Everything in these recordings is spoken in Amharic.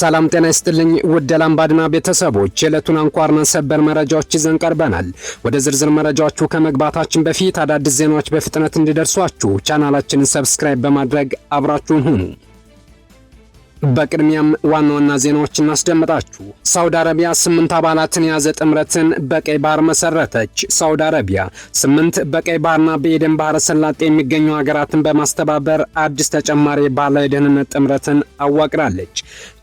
ሰላም ጤና ይስጥልኝ ውድ የላምባድና ቤተሰቦች የዕለቱን አንኳርና ሰበር መረጃዎች ይዘን ቀርበናል። ወደ ዝርዝር መረጃዎቹ ከመግባታችን በፊት አዳዲስ ዜናዎች በፍጥነት እንዲደርሷችሁ ቻናላችንን ሰብስክራይብ በማድረግ አብራችሁን ሁኑ። በቅድሚያም ዋና ዋና ዜናዎችን እናስደምጣችሁ። ሳውዲ አረቢያ 8 አባላትን የያዘ ጥምረትን በቀይ ባህር መሰረተች። ሳውዲ አረቢያ 8 በቀይ ባህርና በኤደን ባህረ ሰላጤ የሚገኙ ሀገራትን በማስተባበር አዲስ ተጨማሪ ባህላዊ ደህንነት ጥምረትን አዋቅራለች።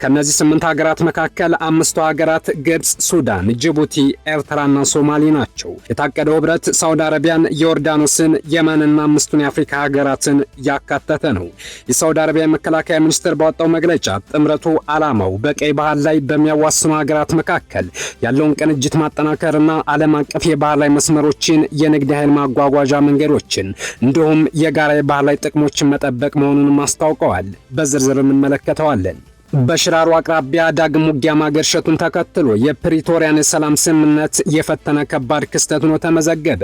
ከነዚህ 8 ሀገራት መካከል 5ቱ ሀገራት ግብጽ፣ ሱዳን፣ ጅቡቲ፣ ኤርትራና ሶማሌ ናቸው። የታቀደው ህብረት ሳውዲ አረቢያን፣ ዮርዳኖስን፣ የመንና 5ቱን የአፍሪካ ሀገራትን ያካተተ ነው። የሳውዲ አረቢያ መከላከያ ሚኒስቴር ባወጣው መግለጫ ጥምረቱ ዓላማው በቀይ ባህር ላይ በሚያዋስኑ ሀገራት መካከል ያለውን ቅንጅት ማጠናከርና ዓለም አቀፍ የባህር ላይ መስመሮችን፣ የንግድ ኃይል ማጓጓዣ መንገዶችን እንዲሁም የጋራ የባህር ላይ ጥቅሞችን መጠበቅ መሆኑንም አስታውቀዋል። በዝርዝር እንመለከተዋለን። በሽራሮ አቅራቢያ ዳግም ውጊያ ማገርሸቱን ተከትሎ የፕሪቶሪያን የሰላም ስምምነት የፈተነ ከባድ ክስተት ሆኖ ተመዘገበ።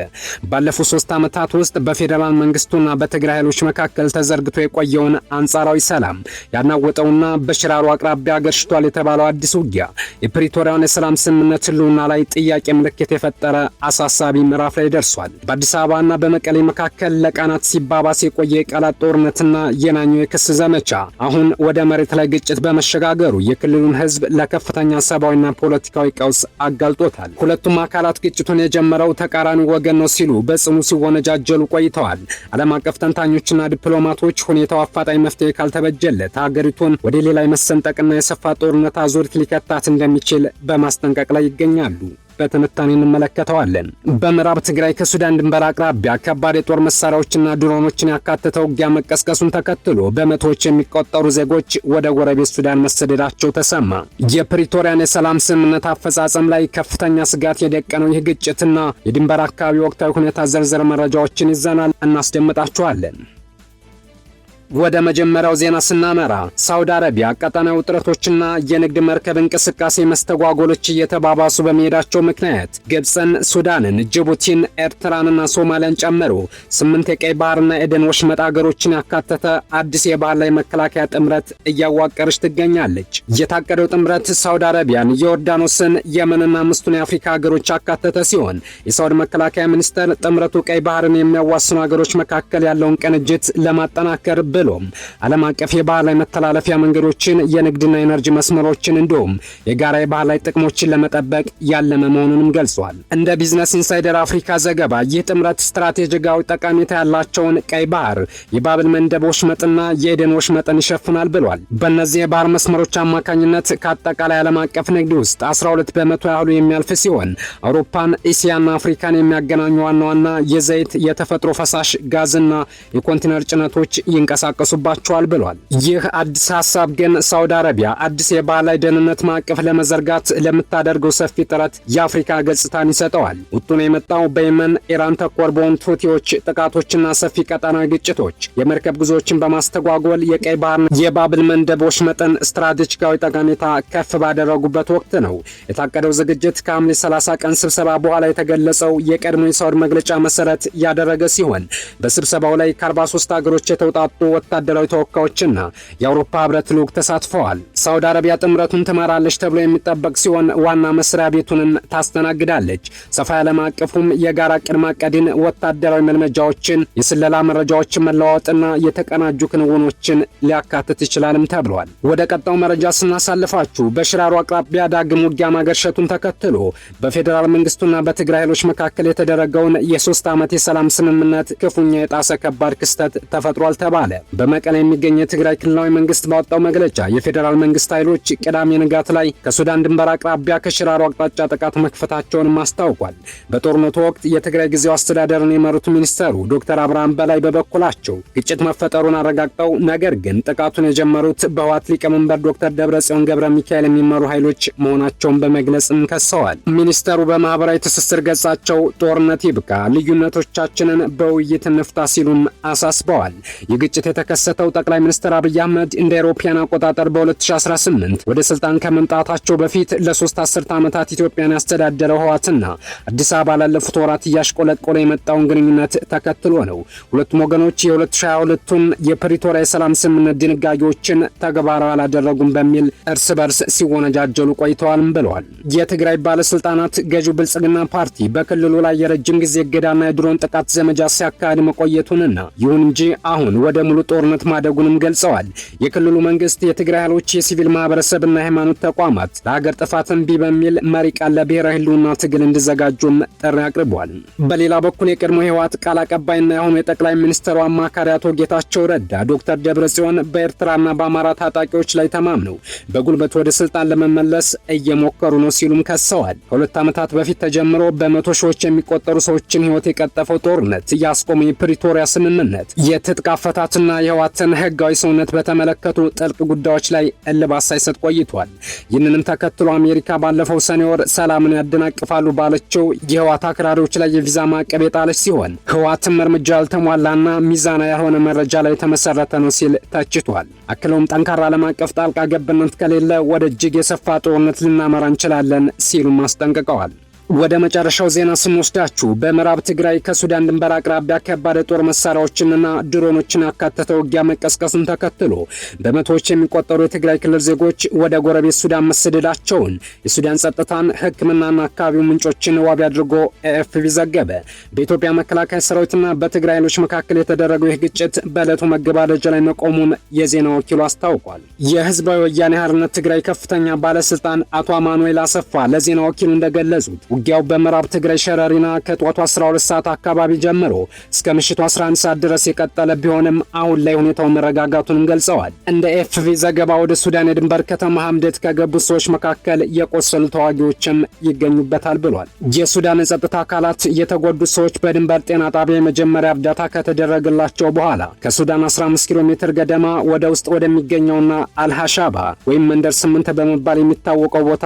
ባለፉት 3 ዓመታት ውስጥ በፌዴራል መንግስቱና በትግራይ ኃይሎች መካከል ተዘርግቶ የቆየውን አንጻራዊ ሰላም ያናወጠውና በሽራሮ አቅራቢያ አገርሽቷል የተባለው አዲስ ውጊያ የፕሪቶሪያን የሰላም ስምምነት ህልውና ላይ ጥያቄ ምልክት የፈጠረ አሳሳቢ ምዕራፍ ላይ ደርሷል። በአዲስ አበባና በመቀሌ መካከል ለቀናት ሲባባስ የቆየ የቃላት ጦርነትና የናኘው የክስ ዘመቻ አሁን ወደ መሬት ላይ ግጭት በመሸጋገሩ የክልሉን ህዝብ ለከፍተኛ ሰብአዊና ፖለቲካዊ ቀውስ አጋልጦታል። ሁለቱም አካላት ግጭቱን የጀመረው ተቃራኒ ወገን ነው ሲሉ በጽኑ ሲወነጃጀሉ ቆይተዋል። ዓለም አቀፍ ተንታኞችና ዲፕሎማቶች ሁኔታው አፋጣኝ መፍትሄ ካልተበጀለት ሀገሪቱን ወደ ሌላ የመሰንጠቅና የሰፋ ጦርነት አዙሪት ሊከታት እንደሚችል በማስጠንቀቅ ላይ ይገኛሉ። በትንታኔ እንመለከተዋለን። በምዕራብ ትግራይ ከሱዳን ድንበር አቅራቢያ ከባድ የጦር መሳሪያዎችና ድሮኖችን ያካተተው ውጊያ መቀስቀሱን ተከትሎ በመቶዎች የሚቆጠሩ ዜጎች ወደ ጎረቤት ሱዳን መሰደዳቸው ተሰማ። የፕሪቶሪያን የሰላም ስምምነት አፈጻጸም ላይ ከፍተኛ ስጋት የደቀነው ይህ ግጭትና የድንበር አካባቢ ወቅታዊ ሁኔታ ዝርዝር መረጃዎችን ይዘናል፣ እናስደምጣችኋለን። ወደ መጀመሪያው ዜና ስናመራ ሳውዲ አረቢያ ቀጠናዊ ውጥረቶችና የንግድ መርከብ እንቅስቃሴ መስተጓጎሎች እየተባባሱ በመሄዳቸው ምክንያት ግብፅን፣ ሱዳንን፣ ጅቡቲን፣ ኤርትራንና ሶማሊያን ጨምሮ 8 የቀይ ባህርና ኤደን ወሽመጥ ሀገሮችን ያካተተ አዲስ የባህር ላይ መከላከያ ጥምረት እያዋቀረች ትገኛለች። የታቀደው ጥምረት ሳውዲ አረቢያን፣ ዮርዳኖስን፣ የመንና 5ቱን የአፍሪካ ሀገሮች ያካተተ ሲሆን የሳውዲ መከላከያ ሚኒስቴር ጥምረቱ ቀይ ባህርን የሚያዋስኑ ሀገሮች መካከል ያለውን ቅንጅት ለማጠናከር ብሎም ዓለም አቀፍ የባህር ላይ መተላለፊያ መንገዶችን፣ የንግድና ኤነርጂ መስመሮችን እንዲሁም የጋራ የባህር ላይ ጥቅሞችን ለመጠበቅ ያለመ መሆኑንም ገልጿል። እንደ ቢዝነስ ኢንሳይደር አፍሪካ ዘገባ ይህ ጥምረት ስትራቴጂካዊ ጠቀሜታ ያላቸውን ቀይ ባህር፣ የባብል መንደብ ወሽመጥና የኤደን ወሽመጥን ይሸፍናል ብሏል። በእነዚህ የባህር መስመሮች አማካኝነት ከአጠቃላይ ዓለም አቀፍ ንግድ ውስጥ 12 በመቶ ያህሉ የሚያልፍ ሲሆን አውሮፓን፣ እስያና አፍሪካን የሚያገናኙ ዋና ዋና የዘይት፣ የተፈጥሮ ፈሳሽ ጋዝና የኮንቴነር ጭነቶች ይንቀሳቀሱባቸዋል ብሏል። ይህ አዲስ ሐሳብ ግን ሳውዲ አረቢያ አዲስ የባህር ላይ ደህንነት ማዕቀፍ ለመዘርጋት ለምታደርገው ሰፊ ጥረት የአፍሪካ ገጽታን ይሰጠዋል። ውጡን የመጣው በየመን ኢራን ተኮር በሆኑ ሁቲዎች ጥቃቶችና ሰፊ ቀጠናዊ ግጭቶች የመርከብ ጉዞዎችን በማስተጓጎል የቀይ ባህር የባብል መንደብ ወሽመጥን ስትራቴጂካዊ ጠቀሜታ ከፍ ባደረጉበት ወቅት ነው። የታቀደው ዝግጅት ከሐምሌ 30 ቀን ስብሰባ በኋላ የተገለጸው የቀድሞ የሳውዲ መግለጫ መሰረት ያደረገ ሲሆን በስብሰባው ላይ ከ43 ሀገሮች የተውጣጡ ወታደራዊ ተወካዮችና የአውሮፓ ህብረት ልዑክ ተሳትፈዋል። ሳውዲ አረቢያ ጥምረቱን ትመራለች ተብሎ የሚጠበቅ ሲሆን ዋና መስሪያ ቤቱንም ታስተናግዳለች። ሰፋ ያለ ማዕቀፉም የጋራ ቅድመ ዕቅድን፣ ወታደራዊ መልመጃዎችን፣ የስለላ መረጃዎችን መለዋወጥና የተቀናጁ ክንውኖችን ሊያካትት ይችላልም ተብሏል። ወደ ቀጣው መረጃ ስናሳልፋችሁ በሽራሮ አቅራቢያ ዳግም ውጊያ ማገርሸቱን ተከትሎ በፌዴራል መንግስቱና በትግራይ ኃይሎች መካከል የተደረገውን የ3 ዓመት የሰላም ስምምነት ክፉኛ የጣሰ ከባድ ክስተት ተፈጥሯል ተባለ። በመቀሌ የሚገኝ የትግራይ ክልላዊ መንግስት ባወጣው መግለጫ የፌዴራል መንግስት ኃይሎች ቅዳሜ ንጋት ላይ ከሱዳን ድንበር አቅራቢያ ከሽራሮ አቅጣጫ ጥቃት መክፈታቸውን አስታውቋል። በጦርነቱ ወቅት የትግራይ ጊዜያዊ አስተዳደርን የመሩት ሚኒስተሩ ዶክተር አብርሃም በላይ በበኩላቸው ግጭት መፈጠሩን አረጋግጠው ነገር ግን ጥቃቱን የጀመሩት በህወሓት ሊቀመንበር ዶክተር ደብረጽዮን ገብረ ሚካኤል የሚመሩ ኃይሎች መሆናቸውን በመግለጽም ከሰዋል። ሚኒስተሩ በማህበራዊ ትስስር ገጻቸው ጦርነት ይብቃ፣ ልዩነቶቻችንን በውይይት እንፍታ ሲሉም አሳስበዋል። የግጭት የተከሰተው ጠቅላይ ሚኒስትር አብይ አህመድ እንደ አውሮፓውያን አቆጣጠር በ2018 ወደ ስልጣን ከመምጣታቸው በፊት ለ3 አስርት ዓመታት ኢትዮጵያን ያስተዳደረው ህወሓትና አዲስ አበባ ላለፉት ወራት እያሽቆለቆለ የመጣውን ግንኙነት ተከትሎ ነው። ሁለቱም ወገኖች የ2022ቱን የፕሪቶሪያ የሰላም ስምምነት ድንጋጌዎችን ተግባራዊ አላደረጉም በሚል እርስ በርስ ሲወነጃጀሉ ቆይተዋልም ብለዋል። የትግራይ ባለስልጣናት ገዢው ብልጽግና ፓርቲ በክልሉ ላይ የረጅም ጊዜ እገዳና የድሮን ጥቃት ዘመቻ ሲያካሂድ መቆየቱንና ይሁን እንጂ አሁን ወደ ሙሉ ጦርነት ማደጉንም ገልጸዋል። የክልሉ መንግስት የትግራይ ኃይሎች፣ የሲቪል ማህበረሰብና የሃይማኖት ተቋማት ለሀገር ጥፋት እምቢ በሚል መሪ ቃል ለብሔራዊ ህልውና ትግል እንዲዘጋጁም ጥሪ አቅርቧል። በሌላ በኩል የቀድሞ ህወሓት ቃል አቀባይና የአሁኑ የጠቅላይ ሚኒስትሩ አማካሪ አቶ ጌታቸው ረዳ ዶክተር ደብረጽዮን በኤርትራና በአማራ ታጣቂዎች ላይ ተማምነው በጉልበት ወደ ስልጣን ለመመለስ እየሞከሩ ነው ሲሉም ከሰዋል። ከሁለት ዓመታት በፊት ተጀምሮ በመቶ ሺዎች የሚቆጠሩ ሰዎችን ህይወት የቀጠፈው ጦርነት ያስቆመ የፕሪቶሪያ ስምምነት የትጥቅ አፈታትና የህወሓትን ህጋዊ ሰውነት በተመለከቱ ጥልቅ ጉዳዮች ላይ እልባት ሳይሰጥ ቆይቷል። ይህንንም ተከትሎ አሜሪካ ባለፈው ሰኔ ወር ሰላምን ያደናቅፋሉ ባለችው የህወሓት አክራሪዎች ላይ የቪዛ ማዕቀብ የጣለች ሲሆን ህወሓትም እርምጃ ያልተሟላና ሚዛና ያልሆነ መረጃ ላይ የተመሰረተ ነው ሲል ተችቷል። አክለውም ጠንካራ ዓለም አቀፍ ጣልቃ ገብነት ከሌለ ወደ እጅግ የሰፋ ጦርነት ልናመራ እንችላለን ሲሉም አስጠንቅቀዋል። ወደ መጨረሻው ዜና ስንወስዳችሁ በምዕራብ ትግራይ ከሱዳን ድንበር አቅራቢያ ከባድ የጦር መሳሪያዎችንና ድሮኖችን ያካተተ ውጊያ መቀስቀሱን ተከትሎ በመቶዎች የሚቆጠሩ የትግራይ ክልል ዜጎች ወደ ጎረቤት ሱዳን መሰደዳቸውን የሱዳን ጸጥታን፣ ሕክምናና አካባቢው ምንጮችን ዋቢ አድርጎ ኤኤፍፒ ዘገበ። በኢትዮጵያ መከላከያ ሰራዊትና በትግራይ ኃይሎች መካከል የተደረገው ይህ ግጭት በዕለቱ መገባደጃ ላይ መቆሙን የዜና ወኪሉ አስታውቋል። የህዝባዊ ወያኔ ሓርነት ትግራይ ከፍተኛ ባለስልጣን አቶ አማኑኤል አሰፋ ለዜና ወኪሉ እንደገለጹት ውጊያው በምዕራብ ትግራይ ሸረሪና ከጧቱ 12 ሰዓት አካባቢ ጀምሮ እስከ ምሽቱ 11 ሰዓት ድረስ የቀጠለ ቢሆንም አሁን ላይ ሁኔታው መረጋጋቱንም ገልጸዋል። እንደ ኤፍፒ ዘገባ ወደ ሱዳን የድንበር ከተማ ሐምደት ከገቡት ሰዎች መካከል የቆሰሉ ተዋጊዎችም ይገኙበታል ብሏል። የሱዳን የጸጥታ አካላት የተጎዱት ሰዎች በድንበር ጤና ጣቢያ የመጀመሪያ እርዳታ ከተደረገላቸው በኋላ ከሱዳን 15 ኪሎ ሜትር ገደማ ወደ ውስጥ ወደሚገኘውና አልሃሻባ ወይም መንደር 8 በመባል የሚታወቀው ቦታ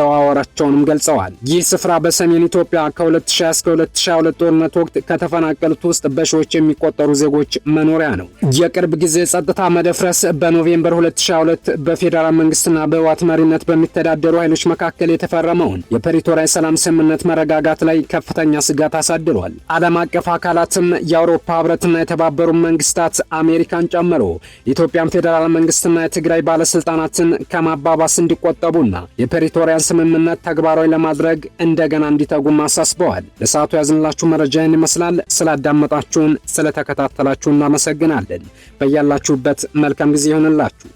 መዘዋወራቸውንም ገልጸዋል። ይህ ስፍራ በሰሜን ኢትዮጵያ ከ2000 እስከ 2022 ጦርነት ወቅት ከተፈናቀሉት ውስጥ በሺዎች የሚቆጠሩ ዜጎች መኖሪያ ነው። የቅርብ ጊዜ ጸጥታ መደፍረስ በኖቬምበር 2022 በፌዴራል መንግስትና በህወሓት መሪነት በሚተዳደሩ ኃይሎች መካከል የተፈረመውን የፕሪቶሪያ የሰላም ስምምነት መረጋጋት ላይ ከፍተኛ ስጋት አሳድሯል። ዓለም አቀፍ አካላትም የአውሮፓ ህብረትና የተባበሩት መንግስታት አሜሪካን ጨምሮ የኢትዮጵያን ፌዴራል መንግስትና የትግራይ ባለስልጣናትን ከማባባስ እንዲቆጠቡና የፕሪቶሪያን ስምምነት ተግባራዊ ለማድረግ እንደገና እንዲተጉም አሳስበዋል። ለሰዓቱ ያዝንላችሁ መረጃ ይህን ይመስላል። ስላዳመጣችሁን፣ ስለተከታተላችሁ እናመሰግናለን። በያላችሁበት መልካም ጊዜ ይሁንላችሁ።